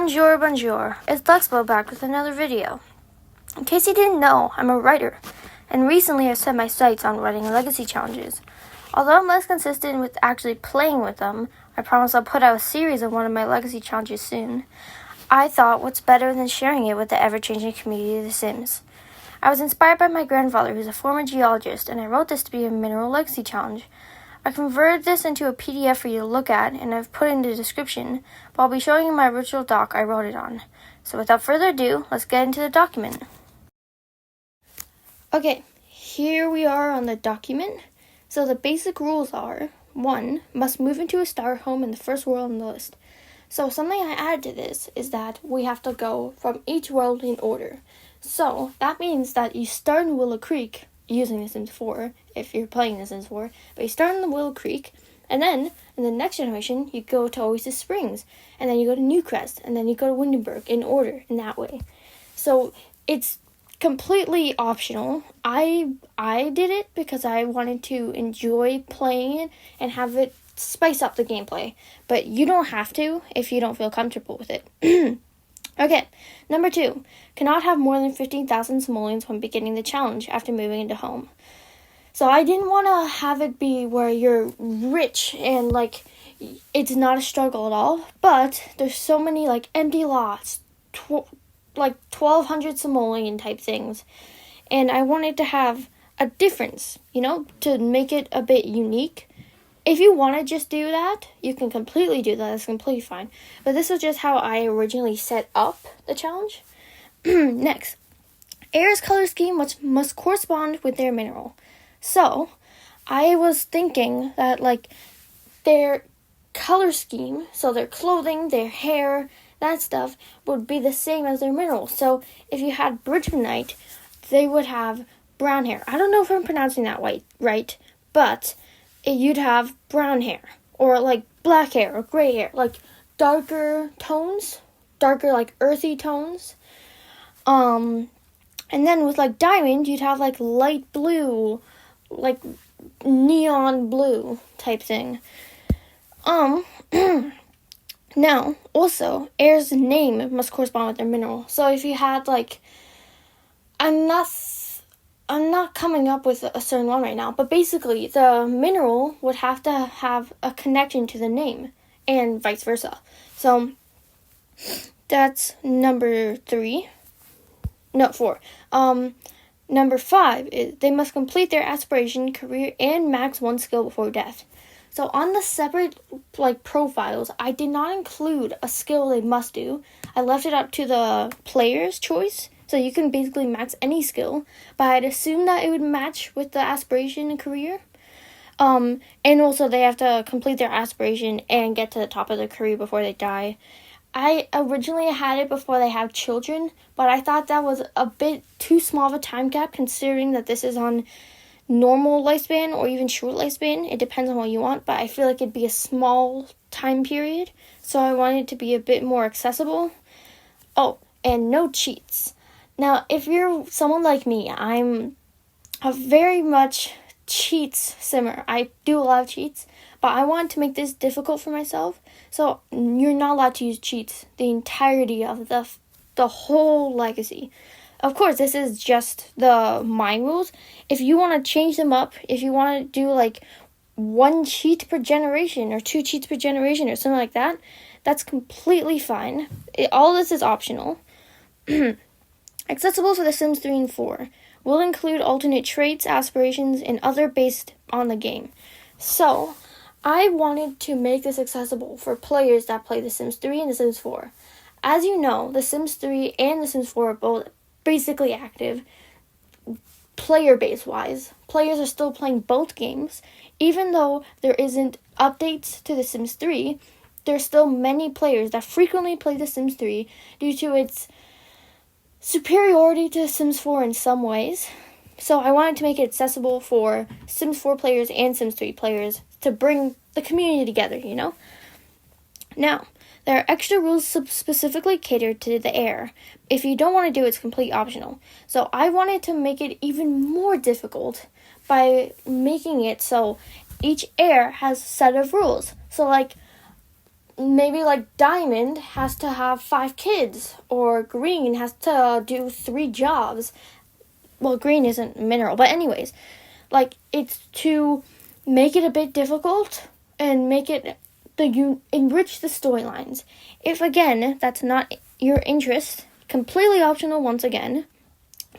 Bonjour, bonjour. It's Luxbo back with another video. In case you didn't know, I'm a writer, and recently I've set my sights on writing legacy challenges. Although I'm less consistent with actually playing with them, I promise I'll put out a series of one of my legacy challenges soon. I thought, what's better than sharing it with the ever-changing community of The Sims? I was inspired by my grandfather, who's a former geologist, and I wrote this to be a mineral legacy challenge. I converted this into a PDF for you to look at, and I've put it in the description, but I'll be showing you my original doc I wrote it on. So without further ado, let's get into the document. Okay, here we are on the document. So the basic rules are, 1. Must move into a star home in the first world on the list. So something I added to this is that we have to go from each world in order. So that means that you start in Willow Creek, using The Sims 4, if you're playing The Sims 4, but you start in the Willow Creek, and then, in the next generation, you go to Oasis Springs, and then you go to Newcrest, and then you go to Windenburg, in order, in that way. So, it's completely optional. I did it because I wanted to enjoy playing it, and have it spice up the gameplay, but you don't have to, if you don't feel comfortable with it. Okay, number 2, cannot have more than 15,000 simoleons when beginning the challenge after moving into home. So I didn't want to have it be where you're rich and, it's not a struggle at all, but there's so many, empty lots, 1,200 simoleon type things, and I wanted to have a difference, to make it a bit unique. If you want to just do that, you can completely do that. That's completely fine. But this was just how I originally set up the challenge. Next, air's color scheme must correspond with their mineral. So, I was thinking that, their color scheme, so their clothing, their hair, that stuff, would be the same as their mineral. So, if you had Bridgmanite, they would have brown hair. I don't know if I'm pronouncing that right, but you'd have brown hair, or black hair, or gray hair, darker tones, earthy tones. And then with Diamond, you'd have light blue, neon blue type thing. Now, also, air's name must correspond with their mineral. So if you had I'm not coming up with a certain one right now, but basically the mineral would have to have a connection to the name, and vice versa. So that's number 4. Number 5 is they must complete their aspiration, career, and max 1 skill before death. So on the separate profiles, I did not include a skill they must do. I left it up to the player's choice. So you can basically max any skill, but I'd assume that it would match with the aspiration and career. And also they have to complete their aspiration and get to the top of their career before they die. I originally had it before they have children, but I thought that was a bit too small of a time gap considering that this is on normal lifespan or even short lifespan. It depends on what you want, but I feel like it'd be a small time period, so I wanted it to be a bit more accessible. Oh, and no cheats. Now, if you're someone like me, I'm a very much cheats simmer. I do a lot of cheats, but I want to make this difficult for myself. So you're not allowed to use cheats the entirety of the whole legacy. Of course, this is just my rules. If you want to change them up, if you want to do 1 cheat per generation or 2 cheats per generation or something like that, that's completely fine. All this is optional. Accessible for The Sims 3 and 4. Will include alternate traits, aspirations, and other based on the game. So, I wanted to make this accessible for players that play The Sims 3 and The Sims 4. As you know, The Sims 3 and The Sims 4 are both basically active, player-base wise. Players are still playing both games. Even though there isn't updates to The Sims 3, there's still many players that frequently play The Sims 3 due to its superiority to Sims 4 in some ways. So I wanted to make it accessible for Sims 4 players and Sims 3 players to bring the community together, Now, there are extra rules specifically catered to the air. If you don't want to do it, it's completely optional. So I wanted to make it even more difficult by making it so each air has a set of rules. So maybe like Diamond has to have 5 kids, or Green has to do 3 jobs. Well, Green isn't a mineral, but anyways, like, it's to make it a bit difficult and make it enrich the storylines. If again that's not your interest, completely optional once again,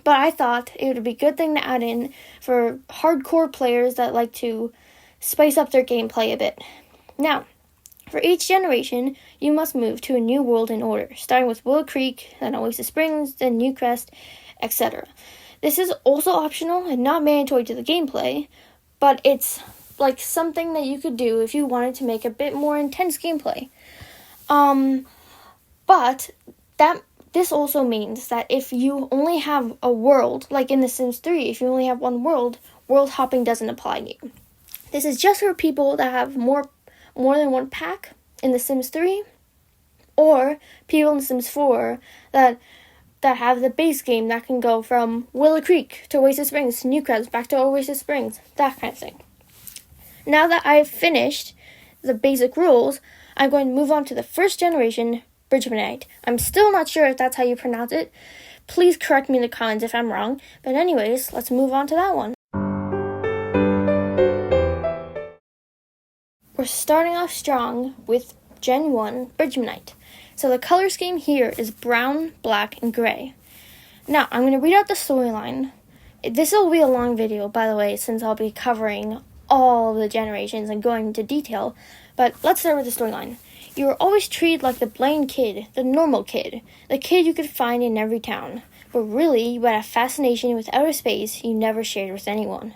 but I thought it would be a good thing to add in for hardcore players that like to spice up their gameplay a bit. Now, for each generation, you must move to a new world in order, starting with Willow Creek, then Oasis Springs, then Newcrest, etc. This is also optional and not mandatory to the gameplay, but it's like something that you could do if you wanted to make a bit more intense gameplay. But this also means that if you only have a world, like in The Sims 3, if you only have one world hopping doesn't apply to you. This is just for people that have more than one pack in The Sims 3, or people in The Sims 4 that have the base game that can go from Willow Creek to Oasis Springs, Newcrest, back to Oasis Springs, that kind of thing. Now that I've finished the basic rules, I'm going to move on to the first generation, Bridgemanite. I'm still not sure if that's how you pronounce it. Please correct me in the comments if I'm wrong. But anyways, let's move on to that one. We're starting off strong with Gen 1, Bridgemanite. So the color scheme here is brown, black, and gray. Now, I'm going to read out the storyline. This will be a long video, by the way, since I'll be covering all of the generations and going into detail. But let's start with the storyline. You were always treated like the Blaine kid, the normal kid, the kid you could find in every town. But really, you had a fascination with outer space you never shared with anyone.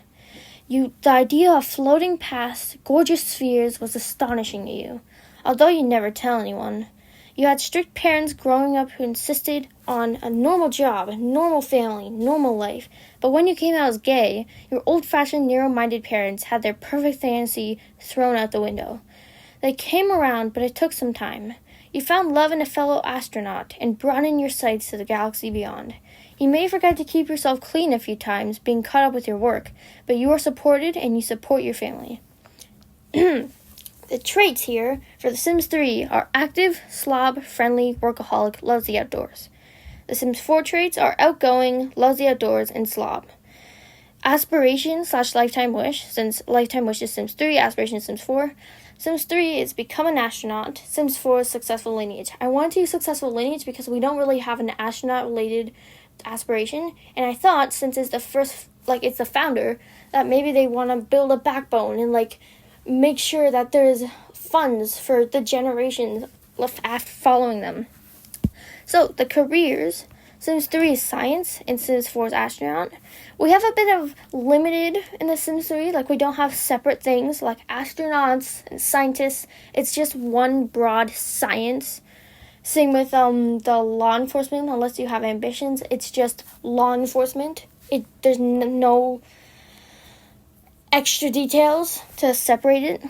The idea of floating past gorgeous spheres was astonishing to you, although you never tell anyone. You had strict parents growing up who insisted on a normal job, a normal family, normal life. But when you came out as gay, your old-fashioned, narrow-minded parents had their perfect fantasy thrown out the window. They came around, but it took some time. You found love in a fellow astronaut and broadened your sights to the galaxy beyond. You may forget to keep yourself clean a few times, being caught up with your work, but you are supported and you support your family. The traits here for The Sims 3 are active, slob, friendly, workaholic, loves the outdoors. The Sims 4 traits are outgoing, loves the outdoors, and slob. Aspiration / lifetime wish, since lifetime wish is Sims 3, aspiration is Sims 4. Sims 3 is become an astronaut. Sims 4 is successful lineage. I wanted to use successful lineage because we don't really have an astronaut-related aspiration, and I thought since it's the first, it's the founder, that maybe they want to build a backbone and make sure that there's funds for the generations after following them. So the careers, Sims 3 is science and Sims 4 is astronaut. We have a bit of limited in the Sims 3, we don't have separate things like astronauts and scientists. It's just one broad science. Same with the law enforcement, unless you have ambitions, it's just law enforcement. There's no extra details to separate it.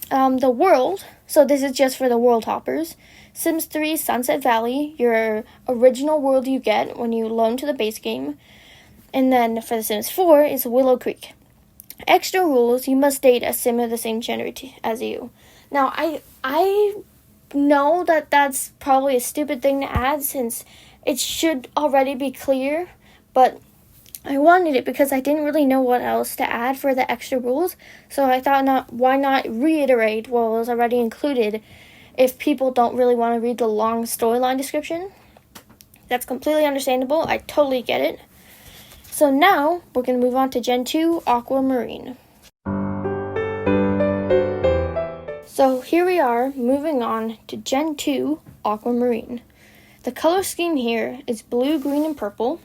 The world, so this is just for the world hoppers. Sims 3 Sunset Valley, your original world you get when you loan to the base game. And then for The Sims 4 is Willow Creek. Extra rules, you must date a sim of the same gender as you. Now, I know that that's probably a stupid thing to add since it should already be clear, but I wanted it because I didn't really know what else to add for the extra rules, so I thought why not reiterate what was already included if people don't really want to read the long storyline description. That's completely understandable. I totally get it. So now we're going to move on to Gen 2 Aquamarine. So here we are moving on to Gen 2 Aquamarine. The color scheme here is blue, green, and purple.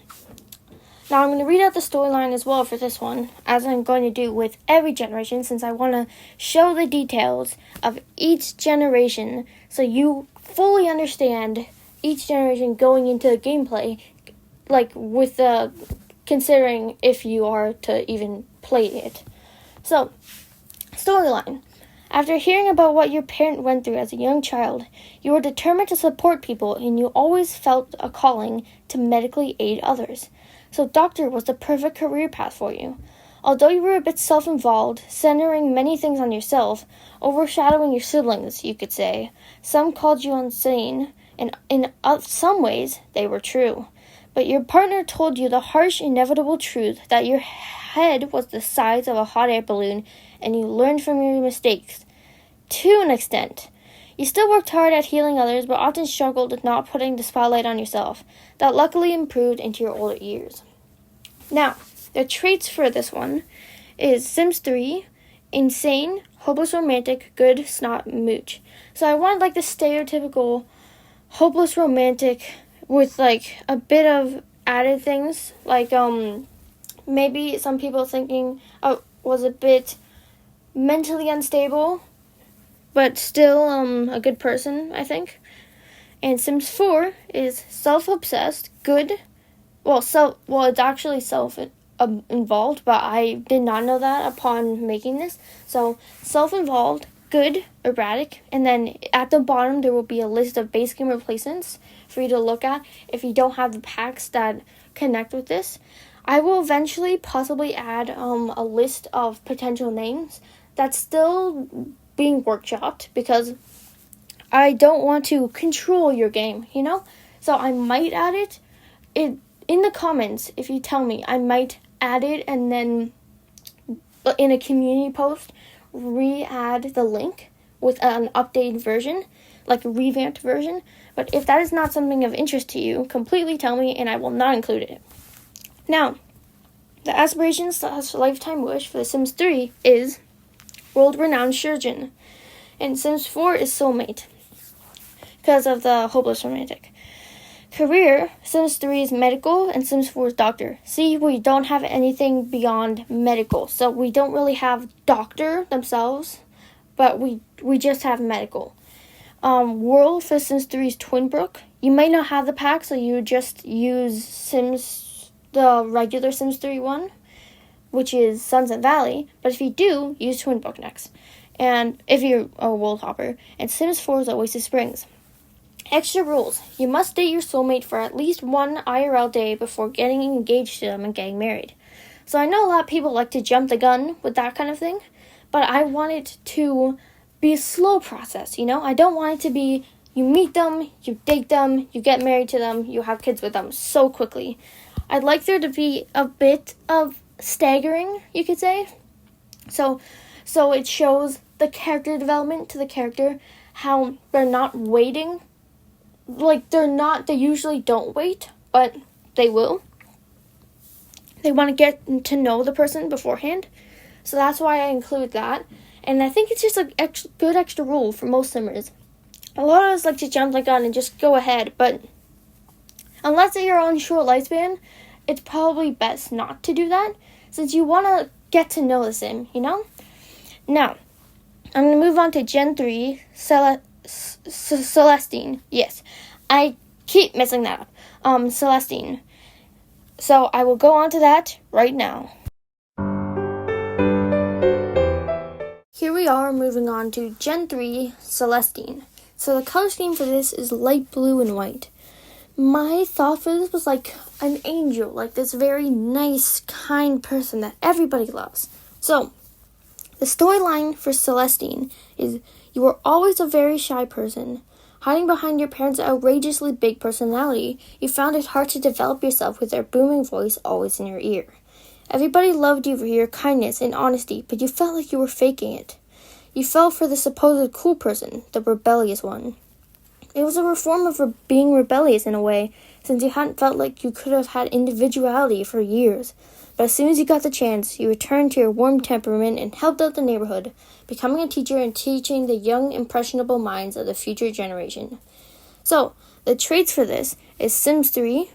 Now I'm going to read out the storyline as well for this one, as I'm going to do with every generation, since I want to show the details of each generation so you fully understand each generation going into the gameplay, with the considering if you are to even play it. So, storyline. After hearing about what your parent went through as a young child, you were determined to support people and you always felt a calling to medically aid others. So doctor was the perfect career path for you. Although you were a bit self-involved, centering many things on yourself, overshadowing your siblings, you could say, some called you insane, and in some ways, they were true. But your partner told you the harsh, inevitable truth that your head was the size of a hot air balloon, and you learned from your mistakes. To an extent. You still worked hard at healing others, but often struggled with not putting the spotlight on yourself. That luckily improved into your older years. Now, the traits for this one is Sims 3, insane, hopeless romantic, good, snot, mooch. So I want like the stereotypical hopeless romantic with like a bit of added things. Like maybe some people thinking was a bit mentally unstable, but still a good person, I think. And Sims 4 is self-obsessed, good. It's actually self-involved, but I did not know that upon making this. So, self-involved, good, erratic, and then at the bottom there will be a list of base game replacements for you to look at if you don't have the packs that connect with this. I will eventually possibly add a list of potential names that's still being workshopped because I don't want to control your game, you know? So I might add it in the comments. If you tell me, I might add it and then in a community post re-add the link with an updated version, like a revamped version. But if that is not something of interest to you, completely tell me and I will not include it. Now, the aspiration/lifetime wish for The Sims 3 is world-renowned surgeon, and Sims 4 is soulmate because of the hopeless romantic. Career, Sims 3 is medical and Sims 4 is doctor. See, we don't have anything beyond medical, so we don't really have doctor themselves, but we just have medical. World for Sims 3 is Twinbrook. You might not have the pack, so you just use the regular Sims 3 one, which is Sunset Valley, but if you do, use Twinbrook next. And if you're a world hopper, and Sims 4 is Oasis Springs. Extra rules. You must date your soulmate for at least one IRL day before getting engaged to them and getting married. So I know a lot of people like to jump the gun with that kind of thing, but I want it to be a slow process, you know? I don't want it to be you meet them, you date them, you get married to them, you have kids with them so quickly. I'd like there to be a bit of staggering, you could say. So it shows the character development to the character, how they're not waiting. Like, they usually don't wait, but they will. They want to get to know the person beforehand. So that's why I include that. And I think it's just a good extra rule for most simmers. A lot of us like to jump the gun and just go ahead, but unless you're on short lifespan, it's probably best not to do that, since you want to get to know the sim, you know? Now, I'm going to move on to Gen 3, Celestine. Yes, I keep messing that up. Celestine. So I will go on to that right now. Here we are moving on to Gen 3, Celestine. So the color scheme for this is light blue and white. My thought for this was like an angel, like this very nice, kind person that everybody loves. So, the storyline for Celestine is you were always a very shy person. Hiding behind your parents' outrageously big personality, you found it hard to develop yourself with their booming voice always in your ear. Everybody loved you for your kindness and honesty, but you felt like you were faking it. You fell for the supposed cool person, the rebellious one. It was a form of being rebellious in a way, since you hadn't felt like you could have had individuality for years. But as soon as you got the chance, you returned to your warm temperament and helped out the neighborhood, becoming a teacher and teaching the young, impressionable minds of the future generation. So, the traits for this is Sims 3,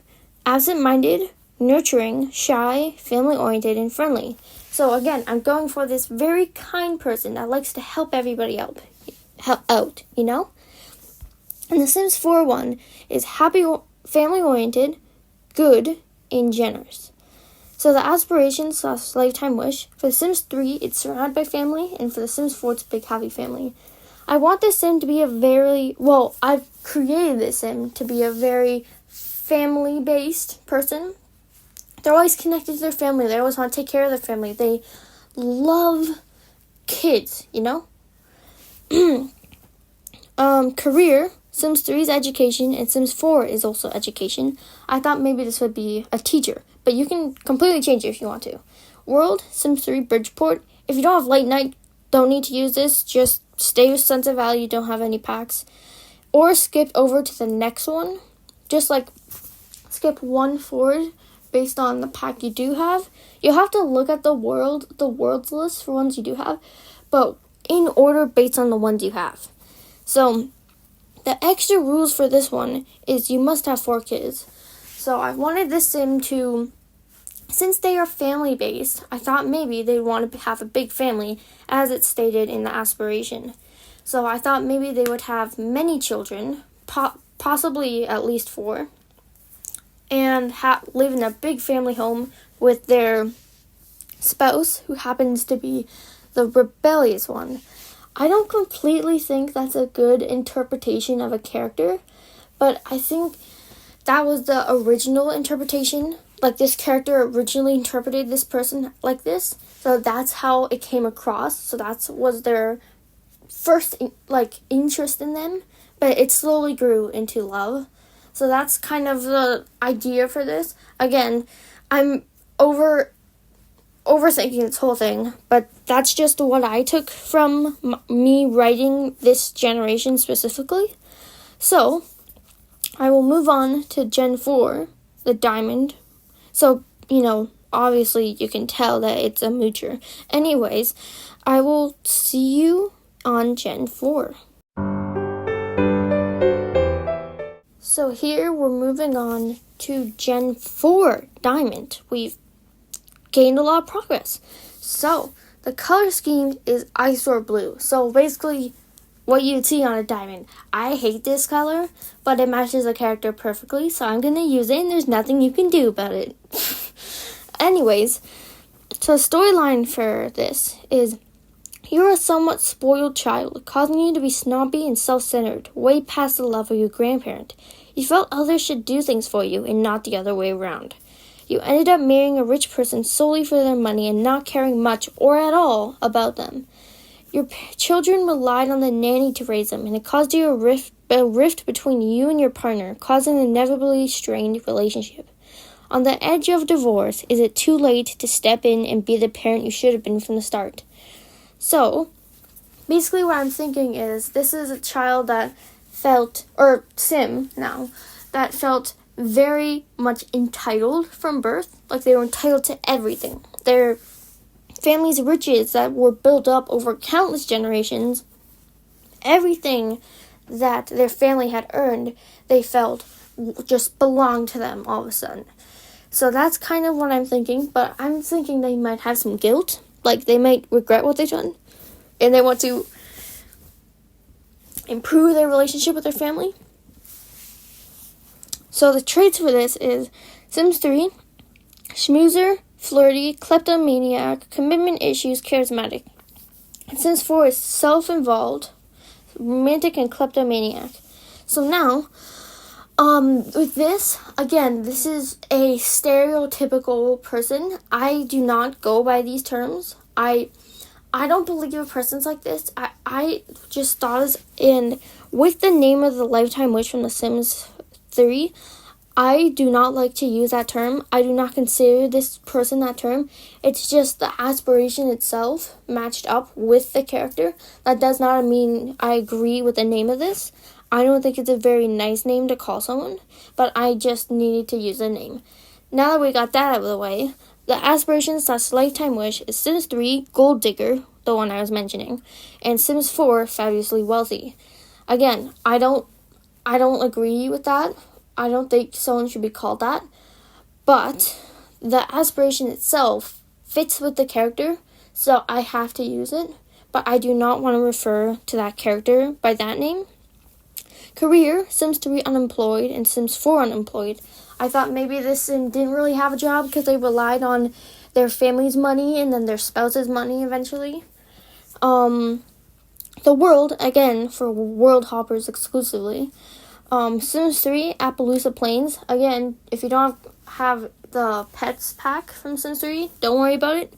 absent-minded, nurturing, shy, family-oriented, and friendly. So again, I'm going for this very kind person that likes to help everybody out, you know? And the Sims 4 one is happy, family-oriented, good, and generous. So the aspiration/lifetime wish, for the Sims 3, it's surrounded by family, and for the Sims 4, it's a big, happy family. I want this sim to be I've created this sim to be a very family-based person, they're always connected to their family. They always want to take care of their family. They love kids, you know? Career, Sims 3 is education, and Sims 4 is also education. I thought maybe this would be a teacher, but you can completely change it if you want to. World, Sims 3, Bridgeport. If you don't have late night, don't need to use this. Just stay with Sunset Valley. You don't have any packs. Or skip over to the next one. Just like skip one forward based on the pack you do have. You'll have to look at the world's list for ones you do have, but in order based on the ones you have. So the extra rules for this one is you must have 4 kids. So I wanted this sim to, since they are family based, I thought maybe they'd want to have a big family as it's stated in the aspiration. So I thought maybe they would have many children, possibly at least 4, and live in a big family home with their spouse, who happens to be the rebellious one. I don't completely think that's a good interpretation of a character, but I think that was the original interpretation. Like, this character originally interpreted this person like this, so that's how it came across. So that was their first interest in them, but it slowly grew into love. So that's kind of the idea for this. Again, I'm overthinking this whole thing, but that's just what I took from me writing this generation specifically. So I will move on to Gen 4, the Diamond. So, obviously you can tell that it's a moocher. Anyways, I will see you on Gen 4. So here we're moving on to Gen 4 Diamond. We've gained a lot of progress. So the color scheme is Ice-Ore Blue. So basically what you'd see on a diamond. I hate this color, but it matches the character perfectly, so I'm going to use it, and there's nothing you can do about it. Anyways, so storyline for this is, you're a somewhat spoiled child, causing you to be snobby and self-centered, way past the level of your grandparent. You felt others should do things for you and not the other way around. You ended up marrying a rich person solely for their money and not caring much or at all about them. Your children relied on the nanny to raise them, and it caused you a rift between you and your partner, causing an inevitably strained relationship. On the edge of divorce, is it too late to step in and be the parent you should have been from the start? So, basically what I'm thinking is, this is a child that felt, or sim now, that felt very much entitled from birth. Like, they were entitled to everything. Their family's riches that were built up over countless generations, everything that their family had earned, they felt just belonged to them all of a sudden. So that's kind of what I'm thinking, but I'm thinking they might have some guilt. Like, they might regret what they've done, and they want to improve their relationship with their family. So the traits for this is Sims 3, schmoozer, flirty, kleptomaniac, commitment issues, charismatic. And Sims 4 is self-involved, romantic, and kleptomaniac. So now, with this, again, this is a stereotypical person. I do not go by these terms. I don't believe a person's like this. I just thought, and with the name of the Lifetime Wish from The Sims 3, I do not like to use that term. I do not consider this person that term. It's just the aspiration itself matched up with the character. That does not mean I agree with the name of this. I don't think it's a very nice name to call someone, but I just needed to use a name. Now that we got that out of the way, the aspiration/lifetime wish is Sims 3, Gold Digger, the one I was mentioning, and Sims 4, Fabulously Wealthy. Again, I don't agree with that. I don't think someone should be called that. But the aspiration itself fits with the character, so I have to use it. But I do not want to refer to that character by that name. Career, Sims 3 unemployed and Sims 4 unemployed. I thought maybe this sim didn't really have a job because they relied on their family's money and then their spouse's money eventually. The world, again, for world hoppers exclusively. Sims 3, Appaloosa Plains. Again, if you don't have the pets pack from Sims 3. Don't worry about it.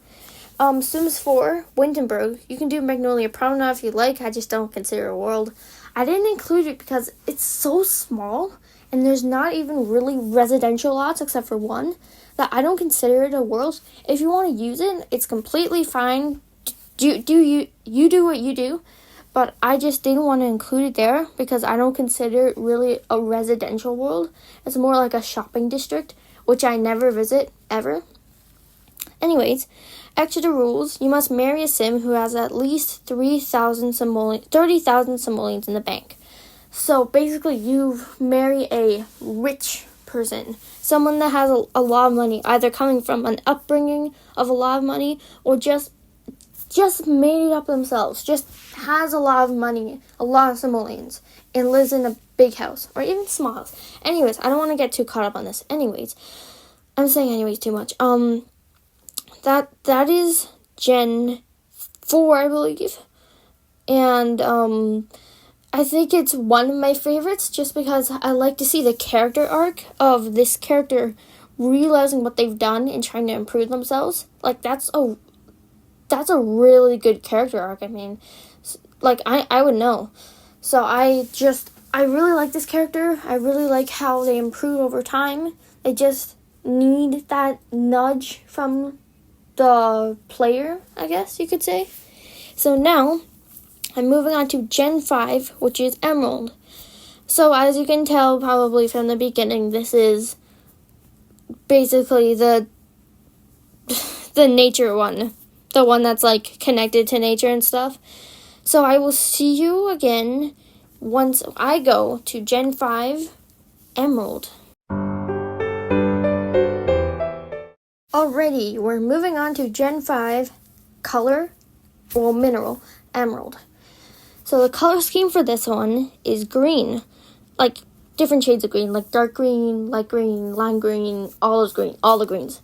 Sims 4, Windenburg. You can do Magnolia Promenade if you like. I just don't consider it a world. I didn't include it because it's so small, and there's not even really residential lots except for one, that I don't consider it a world. If you want to use it, it's completely fine. You do what you do, but I just didn't want to include it there because I don't consider it really a residential world. It's more like a shopping district, which I never visit ever. Anyways, extra rules. You must marry a sim who has at least 30,000 simoleons in the bank. So basically, you marry a rich person, someone that has a lot of money, either coming from an upbringing of a lot of money or just made it up themselves, just has a lot of money, a lot of simoleons, and lives in a big house or even small house. Anyways, I don't want to get too caught up on this. Anyways, I'm saying anyways too much. That is Gen 4, I believe. And I think it's one of my favorites just because I like to see the character arc of this character realizing what they've done and trying to improve themselves. Like, that's a really good character arc. I mean, like, I would know. So I really like this character. I really like how they improve over time. They just need that nudge from the player, I guess you could say. So now, I'm moving on to Gen 5, which is Emerald. So as you can tell probably from the beginning, this is basically the nature one. The one that's like connected to nature and stuff. So I will see you again once I go to Gen 5 Emerald. Alrighty, we're moving on to Gen 5 mineral, Emerald. So the color scheme for this one is green. Like different shades of green, like dark green, light green, lime green, all the greens.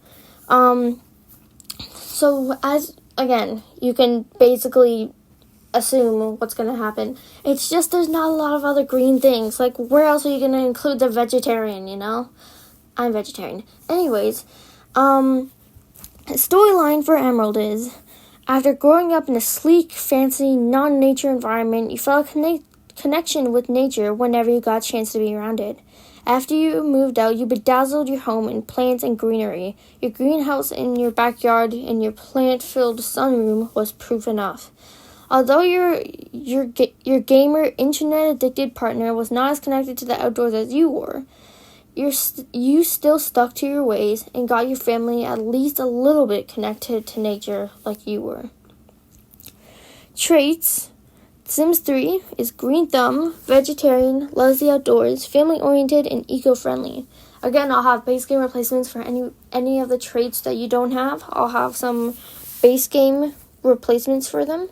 So as again, you can basically assume what's going to happen. It's just there's not a lot of other green things. Like, where else are you going to include the vegetarian, you know? I'm vegetarian. Anyways, storyline for Emerald is, after growing up in a sleek, fancy, non-nature environment, you felt a connection with nature whenever you got a chance to be around it. After you moved out, you bedazzled your home in plants and greenery. Your greenhouse in your backyard and your plant-filled sunroom was proof enough. Although your gamer, internet-addicted partner was not as connected to the outdoors as you were, you still stuck to your ways and got your family at least a little bit connected to nature like you were. Traits. Sims 3 is green thumb, vegetarian, loves the outdoors, family-oriented, and eco-friendly. Again, I'll have base game replacements for any of the traits that you don't have. I'll have some base game replacements for them.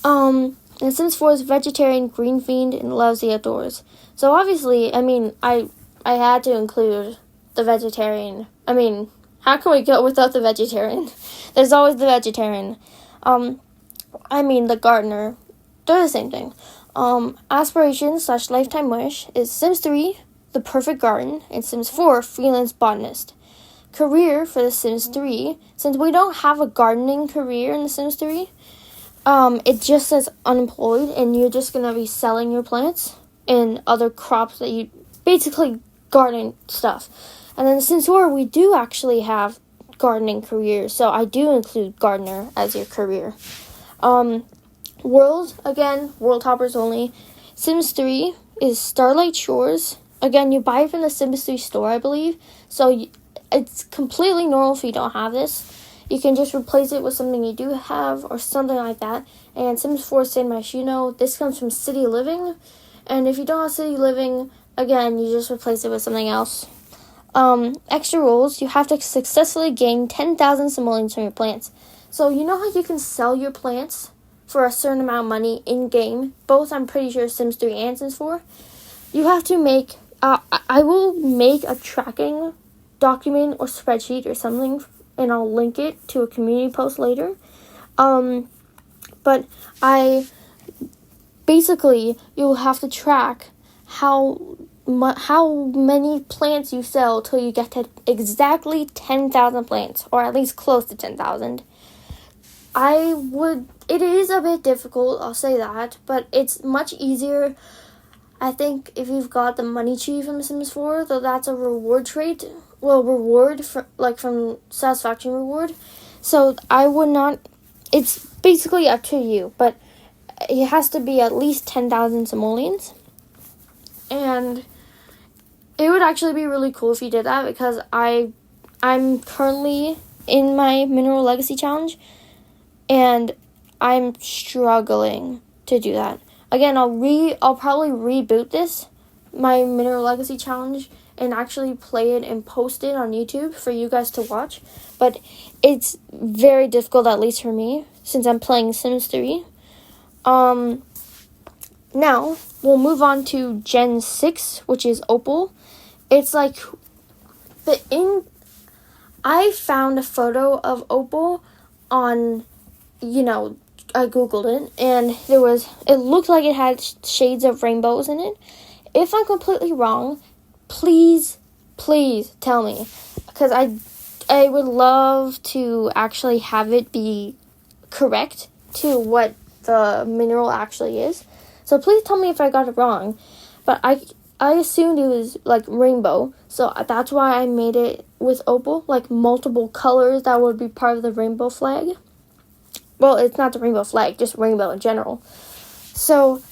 And Sims 4 is vegetarian, green fiend, and loves the outdoors. So obviously, I mean, I had to include the vegetarian. I mean, how can we go without the vegetarian? There's always the vegetarian. The gardener. They're the same thing. Aspiration/lifetime wish is Sims 3, the perfect garden, and Sims 4, freelance botanist. Career for the Sims 3, since we don't have a gardening career in the Sims 3, it just says unemployed, and you're just going to be selling your plants and other crops that you, basically gardening stuff. And then Sims 4, we do actually have gardening careers, so I do include gardener as your career. World, again, world hoppers only. Sims 3 is Starlight Shores. Again, you buy it from the Sims 3 store, I believe. So it's completely normal if you don't have this. You can just replace it with something you do have or something like that. And Sims 4 San Myshuno, this comes from City Living. And if you don't have City Living, again, you just replace it with something else. Extra rules, you have to successfully gain 10,000 simoleons from your plants. So you know how you can sell your plants for a certain amount of money in-game, both I'm pretty sure Sims 3 and Sims 4, you have to make, I will make a tracking document or spreadsheet or something, and I'll link it to a community post later. But basically, you'll have to track how how many plants you sell till you get to exactly 10,000 plants, or at least close to 10,000. It is a bit difficult, I'll say that, but it's much easier, I think, if you've got the money tree from Sims 4, though that's a reward trait. Well, reward, from satisfaction reward. So I would not, it's basically up to you, but it has to be at least 10,000 simoleons. And it would actually be really cool if you did that, because I'm currently in my Mineral Legacy Challenge, and I'm struggling to do that. Again, I'll probably reboot my Mineral Legacy Challenge, and actually play it and post it on YouTube for you guys to watch. But it's very difficult, at least for me, since I'm playing Sims 3. Now, we'll move on to Gen 6, which is Opal. It's like, I found a photo of Opal on, I Googled it, and it looked like it had shades of rainbows in it. If I'm completely wrong, please tell me, because I would love to actually have it be correct to what the mineral actually is. So please tell me if I got it wrong. But I assumed it was like rainbow, so that's why I made it with opal, like multiple colors that would be part of the rainbow flag. Well, it's not the rainbow flag, just rainbow in general. So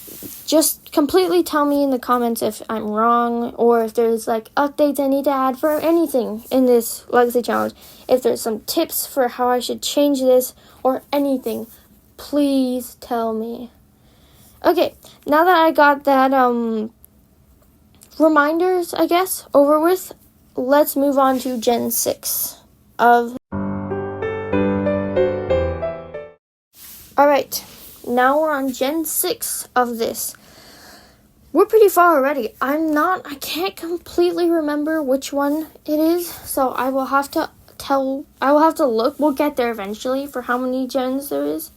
just completely tell me in the comments if I'm wrong, or if there's like updates I need to add for anything in this Legacy Challenge. If there's some tips for how I should change this or anything, please tell me. Okay, now that I got that reminders, I guess, over with, let's move on to Gen 6 of... Alright, now we're on Gen 6 of this. We're pretty far already. I can't completely remember which one it is, so I will have to look. We'll get there eventually for how many generations.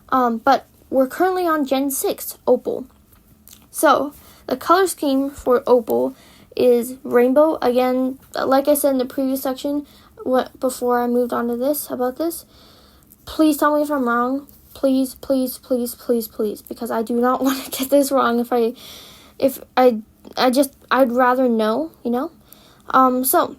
But we're currently on Gen 6, Opal. So, the color scheme for Opal is rainbow. Again, like I said in the previous section, before I moved on to about this, please tell me if I'm wrong. Please, because I do not want to get this wrong. I'd rather know, So,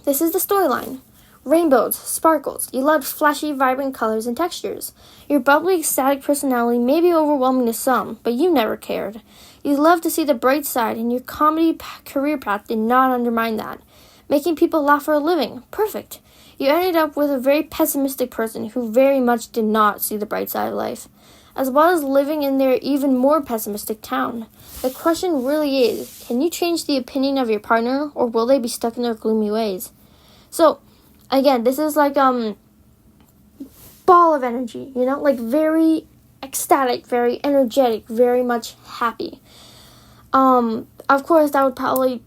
this is the storyline. Rainbows, sparkles. You loved flashy, vibrant colors and textures. Your bubbly, ecstatic personality may be overwhelming to some, but you never cared. You loved to see the bright side, and your comedy career path did not undermine that. Making people laugh for a living. Perfect. You ended up with a very pessimistic person who very much did not see the bright side of life, as well as living in their even more pessimistic town. The question really is, can you change the opinion of your partner, or will they be stuck in their gloomy ways? So, again, this is like ball of energy, like very ecstatic, very energetic, very much happy. Of course, that would probably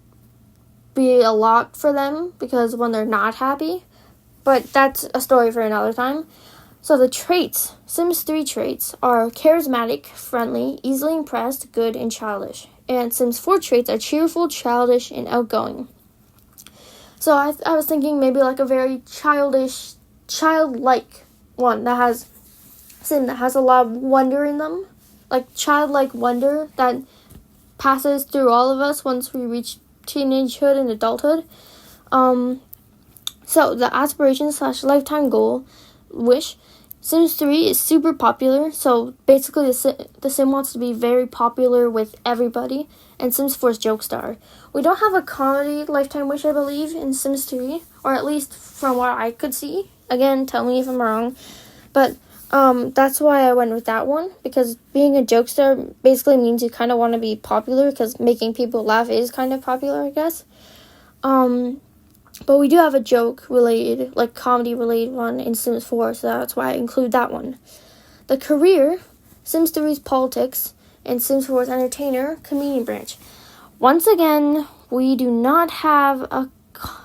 be a lot for them, because when they're not happy, but that's a story for another time. So the traits, Sims 3 traits, are charismatic, friendly, easily impressed, good, and childish. And Sims 4 traits are cheerful, childish, and outgoing. So I was thinking maybe like a very childlike one that has a lot of wonder in them. Like childlike wonder that passes through all of us once we reach teenagehood and adulthood. So the aspiration / lifetime goal, wish, Sims 3 is super popular, so basically the sim wants to be very popular with everybody, and Sims 4 is Jokestar. We don't have a comedy lifetime wish, I believe, in Sims 3, or at least from what I could see. Again, tell me if I'm wrong, but that's why I went with that one, because being a Jokestar basically means you kind of want to be popular, because making people laugh is kind of popular, I guess. But we do have a joke-related, like comedy-related one in Sims 4, so that's why I include that one. The career, Sims 3's politics, and Sims 4's entertainer, comedian branch. Once again, we do not have a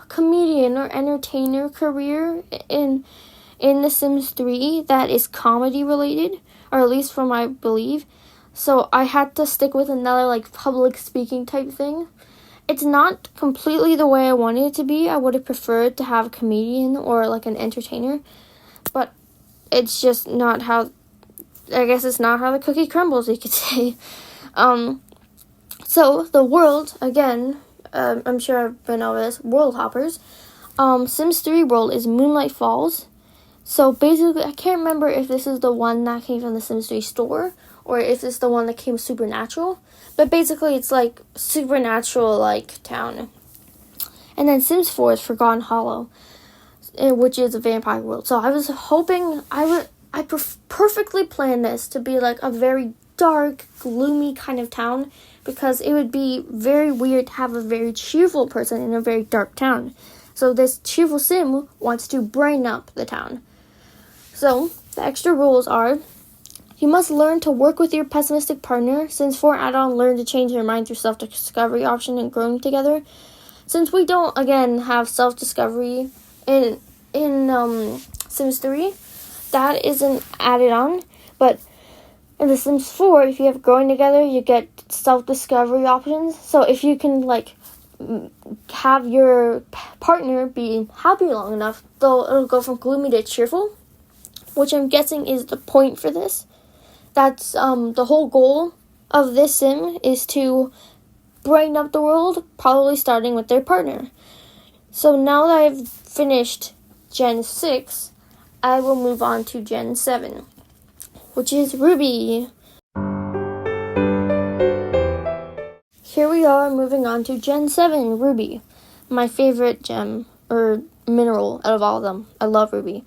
comedian or entertainer career in The Sims 3 that is comedy-related, or at least from I believe. So I had to stick with another like public speaking type thing. It's not completely the way I wanted it to be. I would have preferred to have a comedian or like an entertainer, but it's just not how, I guess it's not how the cookie crumbles, you could say. So the world, again, I'm sure I've been over this, World Hoppers. Sims 3 world is Moonlight Falls. So basically, I can't remember if this is the one that came from the Sims 3 store or if it's the one that came Supernatural. But basically, it's like Supernatural-like town. And then Sims 4 is Forgotten Hollow, which is a vampire world. So I was hoping I perfectly planned this to be like a very dark, gloomy kind of town, because it would be very weird to have a very cheerful person in a very dark town. So this cheerful sim wants to brighten up the town. So the extra rules are: you must learn to work with your pessimistic partner. Sims 4 add-on, learn to change their mind through self-discovery option and growing together. Since we don't, again, have self-discovery in Sims 3, that isn't added on. But in The Sims 4, if you have growing together, you get self-discovery options. So if you can, like, have your partner be happy long enough, it'll go from gloomy to cheerful, which I'm guessing is the point for this. That's the whole goal of this sim, is to brighten up the world, probably starting with their partner. So now that I've finished Gen 6, I will move on to Gen 7, which is Ruby. Here we are, moving on to Gen 7, Ruby. My favorite gem, or mineral, out of all of them. I love Ruby.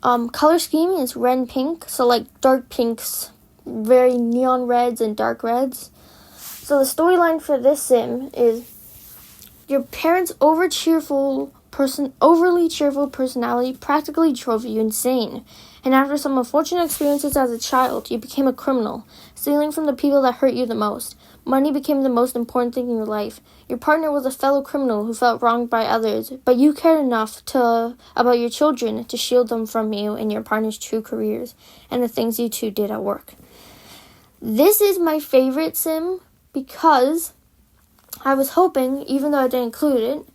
Color scheme is red and pink, so like dark pinks, very neon reds and dark reds. So the storyline for this sim is: your parents' overly cheerful personality practically drove you insane. And after some unfortunate experiences as a child, you became a criminal, stealing from the people that hurt you the most. Money became the most important thing in your life. Your partner was a fellow criminal who felt wronged by others, but you cared enough about your children to shield them from you and your partner's true careers and the things you two did at work. This is my favorite sim because I was hoping, even though I didn't include it,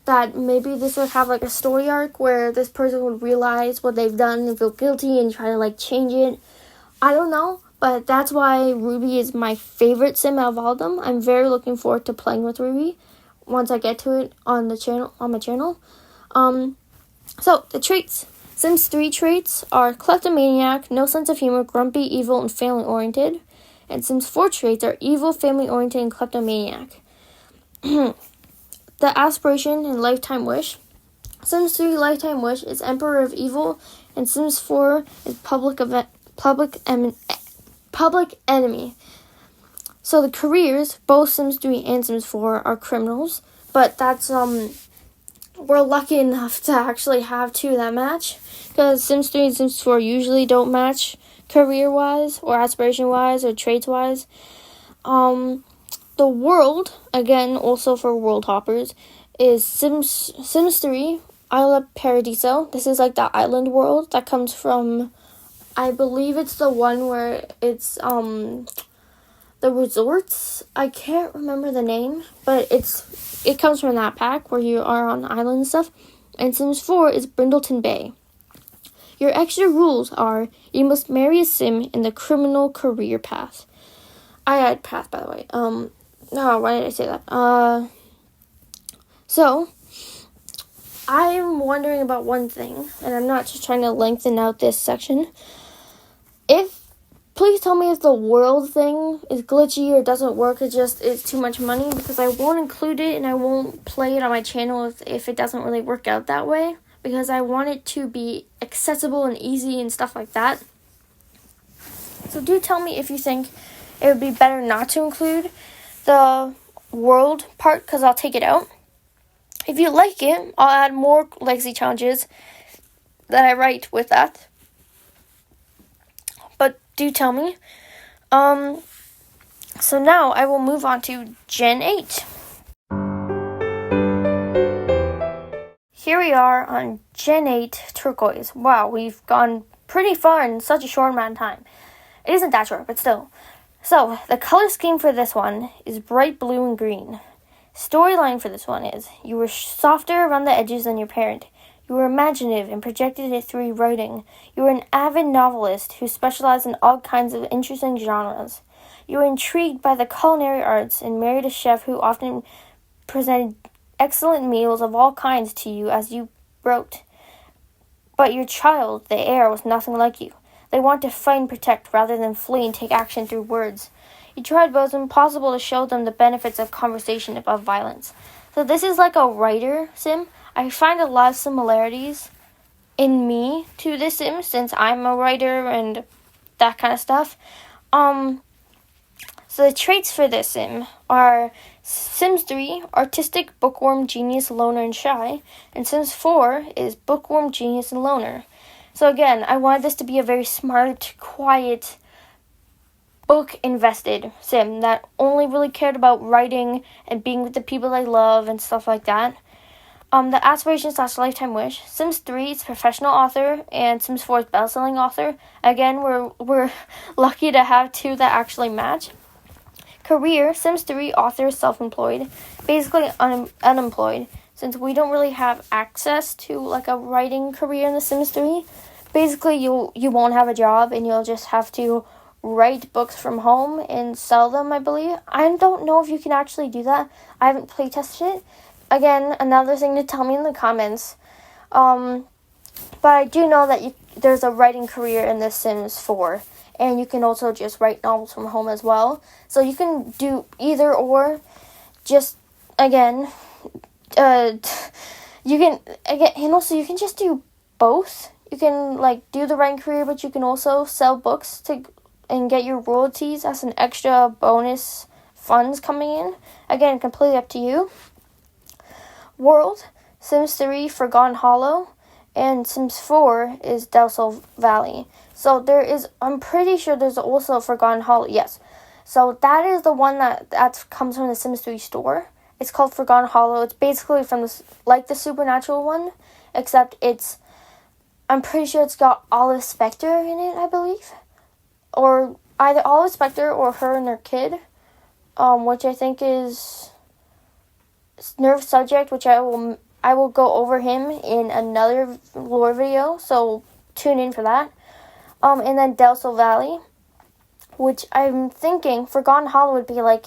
that maybe this would have like a story arc where this person would realize what they've done and feel guilty and try to like change it. I don't know, but that's why Ruby is my favorite sim out of all of them. I'm very looking forward to playing with Ruby once I get to it on my channel. So the traits. Sims 3 traits are kleptomaniac, no sense of humor, grumpy, evil, and family-oriented. And Sims 4 traits are evil, family-oriented, and kleptomaniac. The aspiration and lifetime wish. Sims 3 lifetime wish is Emperor of Evil, and Sims 4 is public enemy. So the careers, both Sims 3 and Sims 4 are criminals, but that's we're lucky enough to actually have two that match, because Sims 3 and Sims 4 usually don't match career-wise or aspiration-wise or traits-wise. The world, again, also for world hoppers, is Sims 3, Isle of Paradiso. This is like the island world that comes from, I believe it's the one where it's the resorts. I can't remember the name, but it comes from that pack where you are on island and stuff. And Sims 4 is Brindleton Bay. Your extra rules are: you must marry a sim in the criminal career path. I had path, by the way. No, why did I say that? So, I'm wondering about one thing, and I'm not just trying to lengthen out this section. Please tell me if the world thing is glitchy or doesn't work, it's too much money, because I won't include it and I won't play it on my channel if it doesn't really work out that way, because I want it to be accessible and easy and stuff like that. So do tell me if you think it would be better not to include the world part, because I'll take it out. If you like it, I'll add more legacy challenges that I write with that. But do tell me. So now I will move on to Gen 8. Here we are on Gen 8 Turquoise. Wow, we've gone pretty far in such a short amount of time. It isn't that short, but still. So, the color scheme for this one is bright blue and green. Storyline for this one is, you were softer around the edges than your parent. You were imaginative and projected it through your writing. You were an avid novelist who specialized in all kinds of interesting genres. You were intrigued by the culinary arts and married a chef who often presented excellent meals of all kinds to you as you wrote. But your child, the heir, was nothing like you. They want to fight and protect rather than flee and take action through words. You tried but it was impossible to show them the benefits of conversation above violence. So this is like a writer sim. I find a lot of similarities in me to this sim since I'm a writer and that kind of stuff. So the traits for this sim are Sims 3, artistic, bookworm, genius, loner, and shy. And Sims 4 is bookworm, genius, and loner. So again, I wanted this to be a very smart, quiet, book-invested sim that only really cared about writing and being with the people I love and stuff like that. The aspiration/lifetime wish. Sims 3 is professional author, and Sims 4 is best-selling author. Again, we're lucky to have two that actually match. Career, Sims 3 author, self-employed, basically unemployed, since we don't really have access to like a writing career in The Sims 3. Basically, you won't have a job, and you'll just have to write books from home and sell them, I believe. I don't know if you can actually do that. I haven't playtested it. Again, another thing to tell me in the comments. But I do know that there's a writing career in The Sims 4. And you can also just write novels from home as well. So you can do either or. Just, again, you can, again, and also you can just do both. You can, like, do the writing career, but you can also sell books and get your royalties as an extra bonus funds coming in. Again, completely up to you. World, Sims 3, Forgotten Hollow, and Sims 4 is Del Sol Valley. So I'm pretty sure there's also Forgotten Hollow, yes. So that is the one that comes from the Sims 3 store. It's called Forgotten Hollow. It's basically like the Supernatural one, except I'm pretty sure it's got Olive Spectre in it, I believe. Or either Olive Spectre or her and her kid, which I think is Nerve Subject, which I will go over him in another lore video, so tune in for that. And then Del Sol Valley, which I'm thinking Forgotten Hollow would be like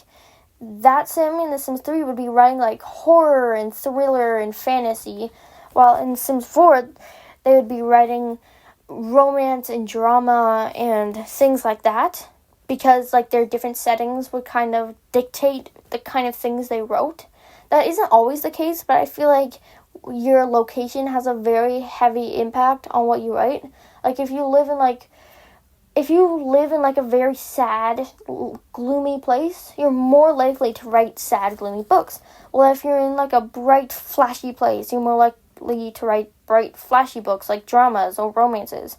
that sim in The Sims 3 would be writing like horror and thriller and fantasy, while in Sims 4 they would be writing romance and drama and things like that, because like their different settings would kind of dictate the kind of things they wrote. That isn't always the case, but I feel like your location has a very heavy impact on what you write. Like if you live in like a very sad, gloomy place, you're more likely to write sad, gloomy books. Well, if you're in like a bright, flashy place, you're more likely to write bright, flashy books like dramas or romances.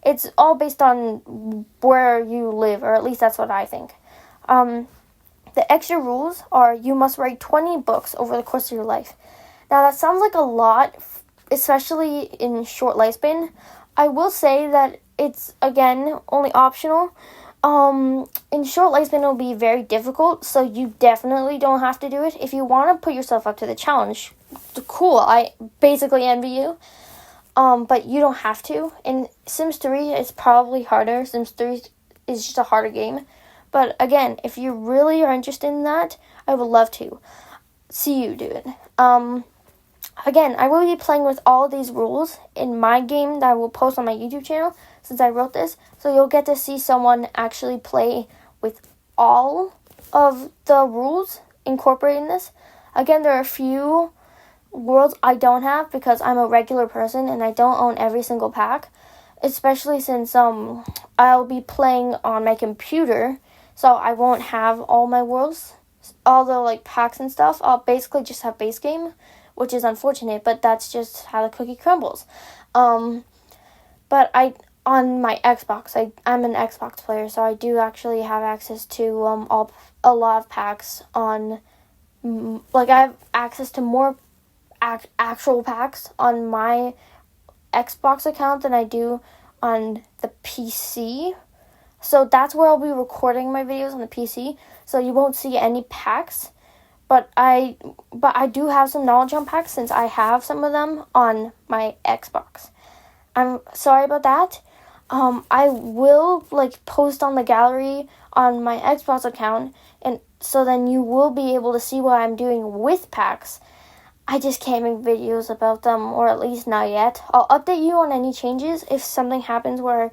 It's all based on where you live, or at least that's what I think. The extra rules are you must write 20 books over the course of your life. Now that sounds like a lot, especially in short lifespan. I will say that it's, again, only optional. In short lifespan, it'll be very difficult, so you definitely don't have to do it. If you want to put yourself up to the challenge, cool, I basically envy you. But you don't have to. In Sims 3, it's probably harder. Sims 3 is just a harder game. But again, if you really are interested in that, I would love to see you do it. Again, I will be playing with all these rules in my game that I will post on my YouTube channel since I wrote this. So you'll get to see someone actually play with all of the rules incorporated in this. Again, there are a few worlds I don't have because I'm a regular person and I don't own every single pack. Especially since I'll be playing on my computer, so I won't have all my worlds, all the like packs and stuff. I'll basically just have base game, which is unfortunate, but that's just how the cookie crumbles. But on my Xbox, I'm an Xbox player, so I do actually have access to a lot of packs on, like I have access to more actual packs on my Xbox account than I do on the PC. So that's where I'll be recording my videos on the PC. So you won't see any packs. But I do have some knowledge on packs since I have some of them on my Xbox. I'm sorry about that. I will post on the gallery on my Xbox account, and so then you will be able to see what I'm doing with packs. I just can't make videos about them, or at least not yet. I'll update you on any changes if something happens where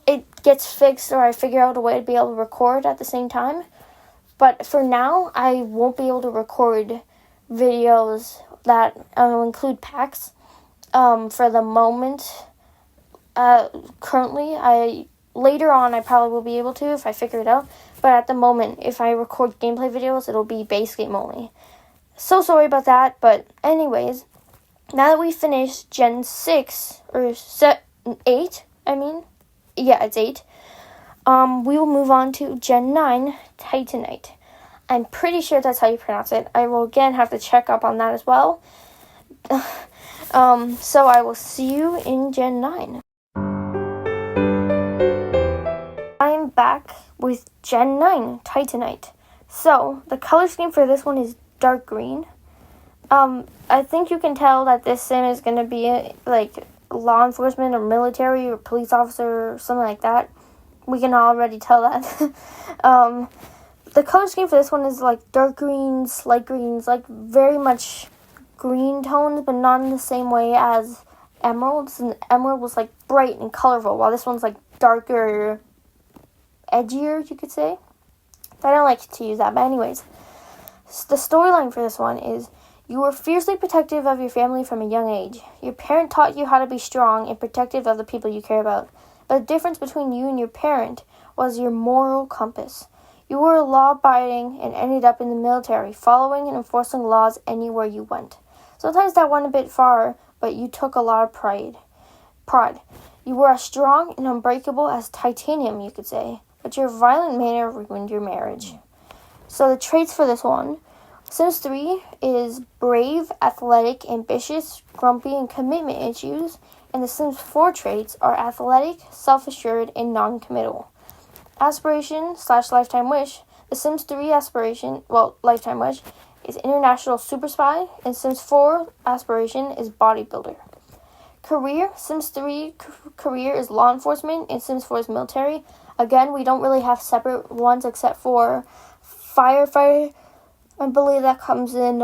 it gets fixed or I figure out a way to be able to record at the same time. But for now, I won't be able to record videos that include packs for the moment. Currently, later on I probably will be able to if I figure it out. But at the moment, if I record gameplay videos, it'll be base game only. So sorry about that, but anyways, now that we finished Gen 6, or 8, it's 8, we will move on to Gen 9, Titanite. I'm pretty sure that's how you pronounce it. I will again have to check up on that as well. So I will see you in Gen 9. I am back with Gen 9, Titanite. So, the color scheme for this one is dark green. I think you can tell that this sim is going to be law enforcement or military or police officer or something like that. We can already tell that. The color scheme for this one is dark greens, light greens, very much green tones, but not in the same way as emeralds. And emerald was bright and colorful, while this one's darker, edgier, you could say. I don't like to use that, but anyways. The storyline for this one is, you were fiercely protective of your family from a young age. Your parent taught you how to be strong and protective of the people you care about. But the difference between you and your parent was your moral compass. You were law-abiding and ended up in the military, following and enforcing laws anywhere you went. Sometimes that went a bit far, but you took a lot of pride. You were as strong and unbreakable as titanium, you could say, but your violent manner ruined your marriage. So the traits for this one, Sims 3 is brave, athletic, ambitious, grumpy, and commitment issues, and the Sims 4 traits are athletic, self-assured, and non-committal. Aspiration/lifetime wish, the Sims 3 lifetime wish, is international super spy, and Sims 4 aspiration is bodybuilder. Career, Sims 3 career is law enforcement, and Sims 4 is military. Again, we don't really have separate ones except for firefighter. I believe that comes in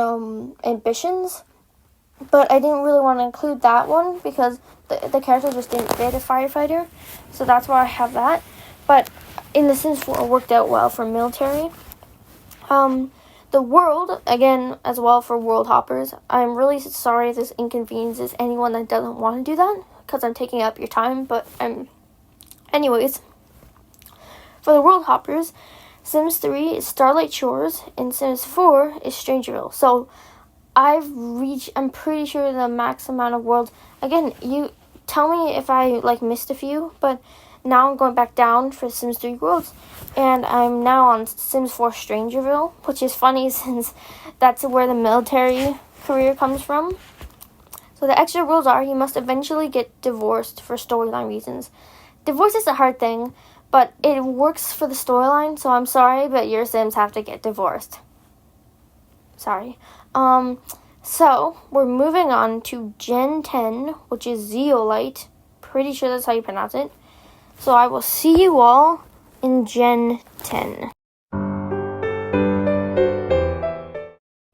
ambitions, but I didn't really want to include that one because the character just didn't fit a firefighter, so that's why I have that. But in the Sims 4 it worked out well for military. The world, again, as well for world hoppers. I'm really sorry if this inconveniences anyone that doesn't want to do that, because I'm taking up your time, but anyways, for the world hoppers, Sims 3 is Starlight Shores, and Sims 4 is Strangerville. So, I'm pretty sure the max amount of worlds. Again, you tell me if I, missed a few, but now I'm going back down for Sims 3 worlds, and I'm now on Sims 4 Strangerville, which is funny since that's where the military career comes from. So the extra rules are, you must eventually get divorced for storyline reasons. Divorce is a hard thing, but it works for the storyline, so I'm sorry, but your Sims have to get divorced. Sorry. So, we're moving on to Gen 10, which is Zeolite. Pretty sure that's how you pronounce it. So I will see you all in Gen 10.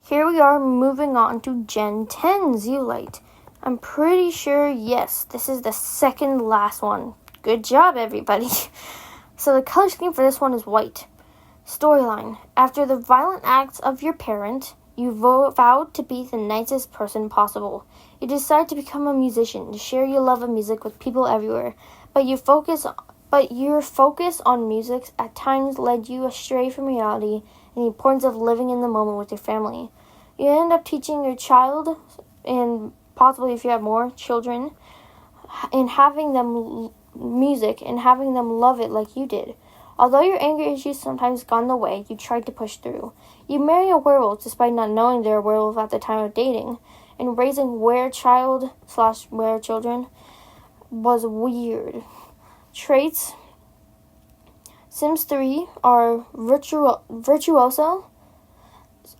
Here we are moving on to Gen 10 Zeolite. I'm pretty sure, yes, this is the second last one. Good job, everybody. So the color scheme for this one is white. Storyline. After the violent acts of your parent, you vowed to be the nicest person possible. You decided to become a musician, to share your love of music with people everywhere. But your focus on music at times led you astray from reality and the importance of living in the moment with your family. You end up teaching your child, and possibly if you have more children, and having them music and having them love it like you did. Although your anger issues sometimes got in the way, you tried to push through. You marry a werewolf despite not knowing they're a werewolf at the time of dating, and raising were-child/were-children was weird. Traits. Sims 3 are virtuoso,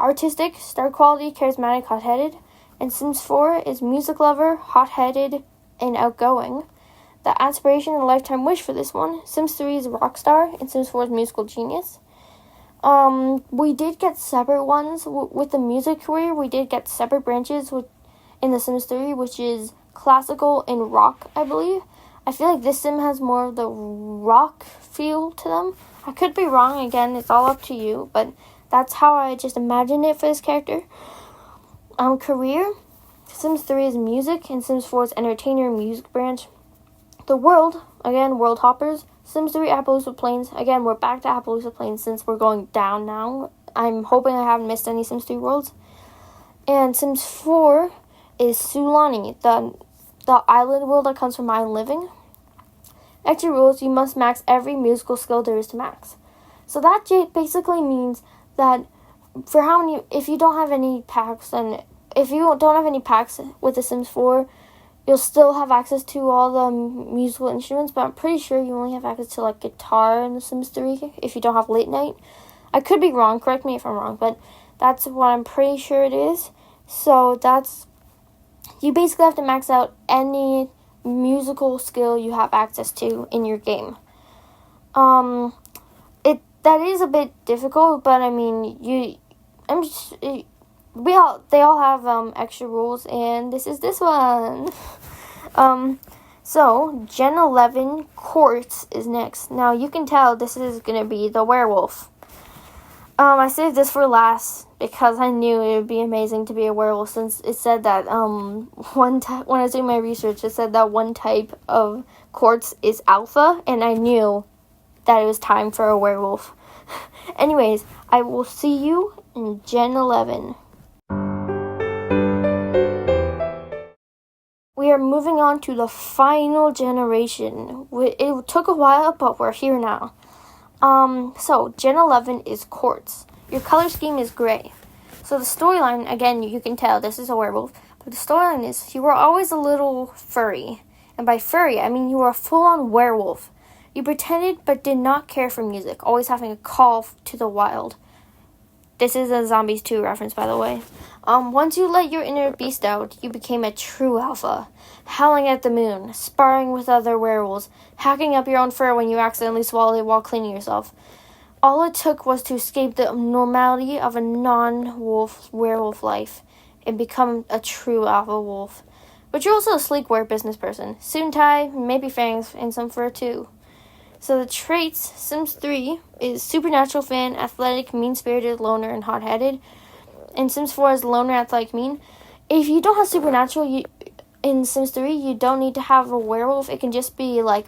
artistic, star quality, charismatic, hot-headed. And Sims 4 is music lover, hot-headed, and outgoing. The aspiration and lifetime wish for this one, Sims 3 is rock star, and Sims 4 is musical genius. We did get separate ones with the music career. We did get separate branches in the Sims 3, which is classical and rock, I believe. I feel like this sim has more of the rock feel to them. I could be wrong, again, it's all up to you, but that's how I just imagined it for this character. Career, Sims 3 is music, and Sims 4 is entertainer and music branch. The world, again, world hoppers. Sims 3 Appaloosa Plains. Again, we're back to Appaloosa Plains since we're going down now. I'm hoping I haven't missed any Sims 3 worlds. And Sims 4 is Sulani, the island world that comes from Island Living. Extra rules, you must max every musical skill there is to max. So that basically means that if you don't have any packs, and if you don't have any packs with The Sims 4, you'll still have access to all the musical instruments, but I'm pretty sure you only have access to, like, guitar in The Sims 3 if you don't have Late Night. I could be wrong, correct me if I'm wrong, but that's what I'm pretty sure it is. So you basically have to max out any musical skill you have access to in your game. That is a bit difficult, but I mean, they all have extra rules, and this is this one. So Gen 11 Quartz is next. Now you can tell this is gonna be the werewolf. I saved this for last because I knew it would be amazing to be a werewolf, since it said that when I was doing my research, it said that one type of quartz is alpha, and I knew that it was time for a werewolf. Anyways, I will see you in Gen 11. We are moving on to the final generation. It took a while, but we're here now. So Gen 11 is Quartz. Your color scheme is gray. So the storyline, again, you can tell this is a werewolf, but the storyline is you were always a little furry. And by furry, I mean you were a full-on werewolf. You pretended but did not care for music, always having a call to the wild. This is a Zombies 2 reference, by the way. Once you let your inner beast out, you became a true alpha. Howling at the moon, sparring with other werewolves, hacking up your own fur when you accidentally swallowed it while cleaning yourself. All it took was to escape the normality of a non-wolf werewolf life and become a true alpha wolf. But you're also a sleek business person. Suit and tie, maybe fangs, and some fur too. So the traits, Sims 3 is supernatural fan, athletic, mean-spirited, loner, and hot-headed. And Sims 4 is loner, athletic, mean. If you don't have supernatural in Sims 3, you don't need to have a werewolf. It can just be like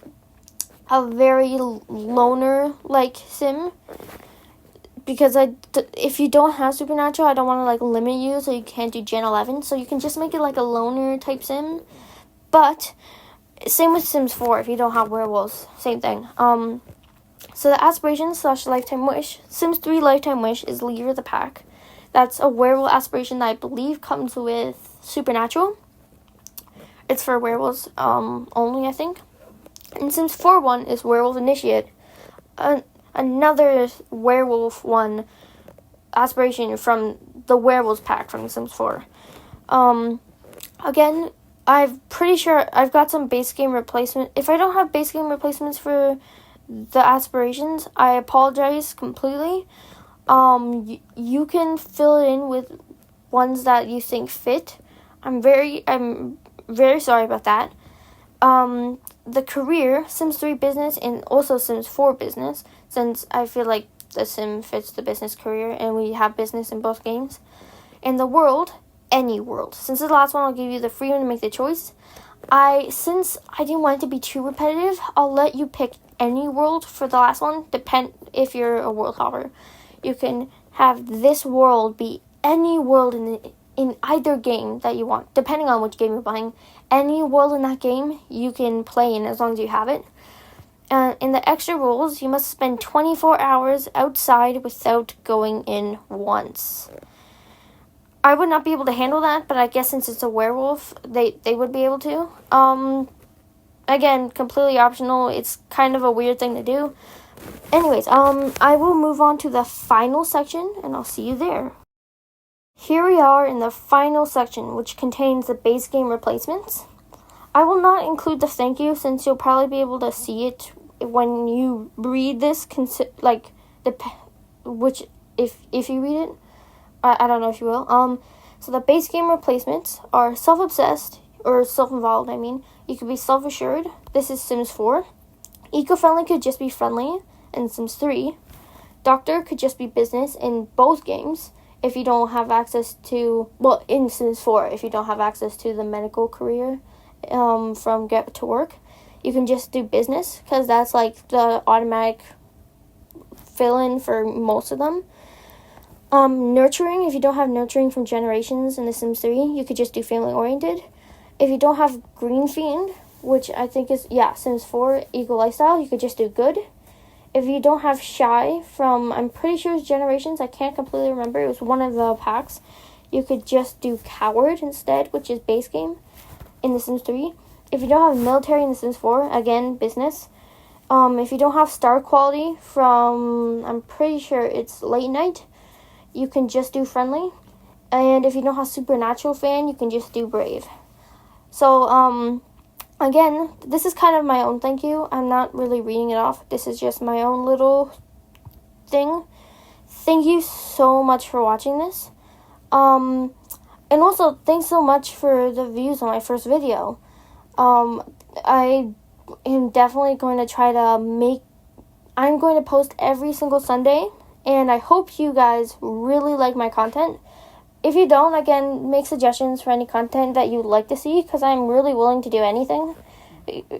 a very loner-like sim. Because if you don't have supernatural, I don't want to like limit you so you can't do Gen 11. So you can just make it like a loner type sim. But same with Sims 4 if you don't have werewolves. Same thing. So the aspiration / lifetime wish. Sims 3 lifetime wish is leader of the pack. That's a werewolf aspiration that I believe comes with supernatural. It's for werewolves only, I think. And Sims 4 one is werewolf initiate. Another werewolf one aspiration from the werewolves pack from Sims 4. Again, I'm pretty sure I've got some base game replacement. If I don't have base game replacements for the aspirations, I apologize completely. You can fill it in with ones that you think fit. I'm very sorry about that. The career, Sims 3 business, and also Sims 4 business, since I feel like the sim fits the business career, and we have business in both games. And the world, any world. Since the last one, I'll give you the freedom to make the choice. Since I didn't want it to be too repetitive, I'll let you pick any world for the last one, if you're a world hopper. You can have this world be any world in either game that you want, depending on which game you're playing. Any world in that game you can play in as long as you have it. In the extra rules, you must spend 24 hours outside without going in once. I would not be able to handle that, but I guess since it's a werewolf, they would be able to. again, completely optional. It's kind of a weird thing to do. Anyways, I will move on to the final section, and I'll see you there. Here we are in the final section, which contains the base game replacements. I will not include the thank you, since you'll probably be able to see it when you read this, if you read it. I don't know if you will. So the base game replacements are self-obsessed, or self-involved, I mean. You could be self-assured. This is Sims 4. Eco-friendly could just be friendly in Sims 3. Doctor could just be business in both games if you don't have access to, well, in Sims 4, if you don't have access to the medical career from Get to Work. You can just do business, because that's like the automatic fill-in for most of them. Nurturing, if you don't have nurturing from Generations in The Sims 3, you could just do family-oriented. If you don't have Green Fiend, which I think is, Sims 4, Eco Lifestyle, you could just do good. If you don't have Shy from, I'm pretty sure it's Generations, I can't completely remember, it was one of the packs, you could just do Coward instead, which is base game in The Sims 3. If you don't have Military in The Sims 4, again, business. If you don't have Star Quality from, I'm pretty sure it's Late Night, you can just do Friendly. And if you don't have Supernatural Fan, you can just do Brave. So, again, this is kind of my own thank you. I'm not really reading it off. This is just my own little thing. Thank you so much for watching this. And also, thanks so much for the views on my first video. I am definitely going to try to I'm going to post every single Sunday. And I hope you guys really like my content. If you don't, again, make suggestions for any content that you'd like to see, because I'm really willing to do anything.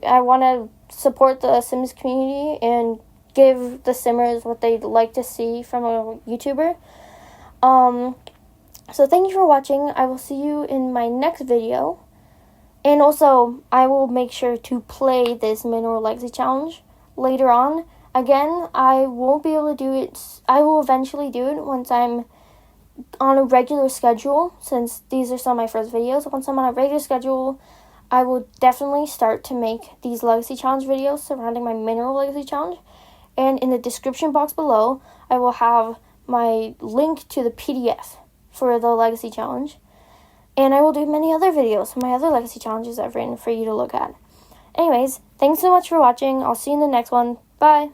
I want to support the Sims community and give the Simmers what they'd like to see from a YouTuber. So thank you for watching. I will see you in my next video. And also, I will make sure to play this Mineral Legacy Challenge later on. Again, I won't be able to do it. I will eventually do it once I'm on a regular schedule, since these are some of my first videos. Once I'm on a regular schedule, I will definitely start to make these Legacy Challenge videos surrounding my Mineral Legacy Challenge. And in the description box below, I will have my link to the PDF for the Legacy Challenge. And I will do many other videos, my other Legacy Challenges I've written for you to look at. Anyways, thanks so much for watching. I'll see you in the next one. Bye.